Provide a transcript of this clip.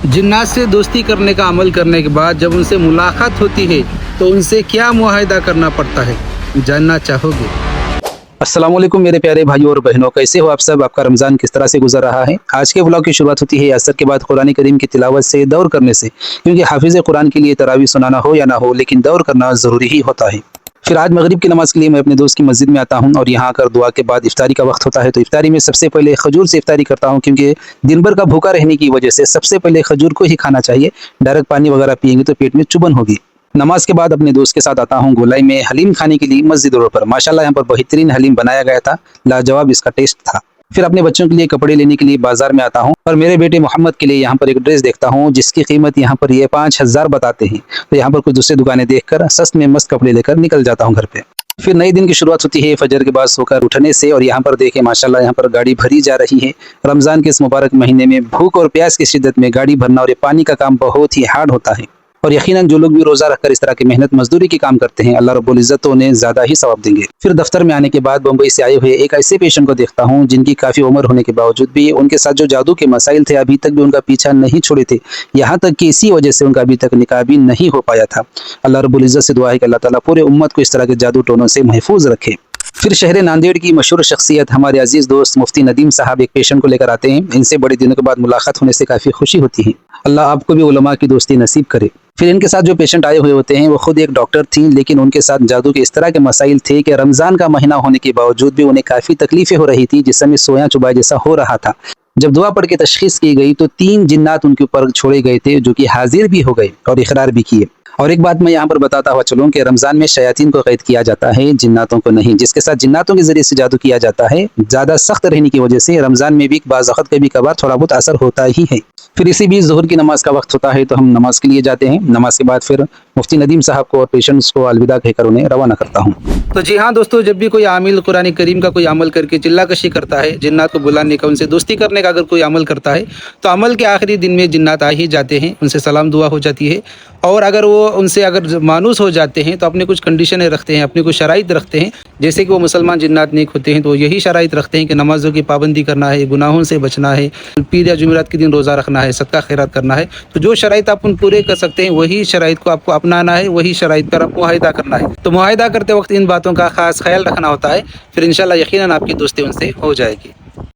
जिन्नात से दोस्ती करने का अमल करने के बाद जब उनसे मुलाकात होती है तो उनसे क्या मुआहदा करना पड़ता है, जानना चाहोगे? अस्सलाम वालेकुम मेरे प्यारे भाइयों और बहनों, कैसे हो आप सब? आपका रमज़ान किस तरह से गुजर रहा है? आज के व्लॉग की शुरुआत होती है असर के बाद कुरान करीम की तिलावत से, दौर करने से, क्योंकि हाफिज़ कुरान के लिए तरावी सुनाना हो या ना हो, लेकिन दौर करना ज़रूरी ही होता है। फिर आज मगरिब की नमाज़ के लिए मैं अपने दोस्त की मस्जिद में आता हूँ और यहाँ आकर दुआ के बाद इफ्तारी का वक्त होता है। तो इफ्तारी में सबसे पहले खजूर से इफ्तारी करता हूँ, क्योंकि दिन भर का भूखा रहने की वजह से सबसे पहले खजूर को ही खाना चाहिए। डायरेक्ट पानी वगैरह पिएंगे तो पेट में चुभन होगी। नमाज के बाद अपने दोस्त के साथ आता हूँ गोलाई में हलीम खाने के लिए मस्जिद रोड पर। माशाल्लाह यहाँ पर बेहतरीन हलीम बनाया गया था, लाजवाब इसका टेस्ट था। फिर अपने बच्चों के लिए कपड़े लेने के लिए बाजार में आता हूँ और मेरे बेटे मोहम्मद के लिए यहाँ पर एक ड्रेस देखता हूँ जिसकी कीमत यहाँ पर ये 5000 बताते हैं। तो यहाँ पर कुछ दूसरी दुकानें देखकर सस्ते में मस्त कपड़े लेकर निकल जाता हूँ घर पे। फिर नए दिन की शुरुआत होती है फजर के बाद सोकर उठने से, और यहाँ पर देखें माशाल्लाह यहाँ पर गाड़ी भरी जा रही है। रमज़ान के इस मुबारक महीने में भूख और प्यास की शिद्दत में गाड़ी भरना और ये पानी का काम बहुत ही हार्ड होता है। और यकीनन जो लोग भी रोज़ा रखकर इस तरह की मेहनत मजदूरी की काम करते हैं, अल्लाह रब्बुल इज़्ज़त तो उन्हें ज़्यादा ही सवाब देंगे। फिर दफ्तर में आने के बाद बम्बई से आए हुए एक ऐसे पेशेंट को देखता हूँ जिनकी काफ़ी उम्र होने के बावजूद भी उनके साथ जो जादू के मसाइल थे अभी तक भी उनका पीछा नहीं छोड़े थे। यहाँ तक कि इसी वजह से उनका अभी तक निकाह भी नहीं हो पाया था। अल्लाह रब्बुल इज़्ज़त से दुआ है कि अल्लाह ताला पूरे उम्मत को इस तरह के जादू टोनों से महफूज रखे। फिर शहर नांदेड़ की मशहूर शख्सियत हमारे अजीज़ दोस्त मुफ्ती नदीम साहब एक पेशेंट को लेकर आते हैं। इनसे बड़े दिनों के बाद मुलाकात होने से काफ़ी खुशी होती है। अल्लाह आपको भी उलमा की दोस्ती नसीब करे। फिर इनके साथ जो पेशेंट आए हुए होते हैं वो खुद एक डॉक्टर थी, लेकिन उनके साथ जादू के इस तरह के मसाइल थे कि रमज़ान का महीना होने के बावजूद भी उन्हें काफ़ी तकलीफें हो रही थी, जिस समय सोया चुबाया जैसा हो रहा था। जब दुआ पढ़ के तशखीस की गई तो 3 जिन्नात उनके ऊपर छोड़े गए थे, जो कि हाजिर भी हो गए और इकरार भी किए। और एक बात मैं यहाँ पर बताता हुआ चलूँ कि रमज़ान में शयातीन को कैद किया जाता है, जिन्नातों को नहीं। जिसके साथ जिन्नातों के ज़रिए से जादू किया जाता है, ज़्यादा सख्त रहने की वजह से रमज़ान में भी बाज़ वक़्त कभी कभार थोड़ा बहुत असर होता ही है। फिर इसी बीच ज़ोहर की नमाज़ का वक्त होता है तो हम नमाज़ के लिए जाते हैं। नमाज के बाद फिर मुफ्ती नदीम साहब को और पेशेंट्स को अलविदा कहकर उन्हें रवाना करता हूँ। तो जी हाँ दोस्तों, जब भी कोई आमिल कुरान करीम का कोई अमल करके चिल्लाकशी करता है, जिन्नात को बुलाने का, उनसे दोस्ती करने का अगर कोई अमल करता है, तो अमल के आखिरी दिन में जिन्नात आ ही जाते हैं, उनसे सलाम दुआ हो जाती है। और अगर वो उनसे अगर मानूस हो जाते हैं तो अपने कुछ कंडीशनें रखते हैं, अपनी कुछ शराइत रखते हैं। जैसे कि वो मुसलमान जिन्नात नेक होते हैं तो यही शराइत रखते हैं कि नमाज़ों की पाबंदी करना है, गुनाहों से बचना है, पीर या जुमेरात के दिन रोज़ा रखना है, सदका खैरात करना है। तो जो शराइत आप उन पूरे कर सकते हैं वही शराइत को आपको अपनाना है, वही शराइत पर आप मुआहिदा करना है। तो मुआहिदा करते वक्त इन बातों का खास ख्याल रखना होता है। फिर इंशाल्लाह यकीनन आपकी दोस्ती उनसे हो जाएगी।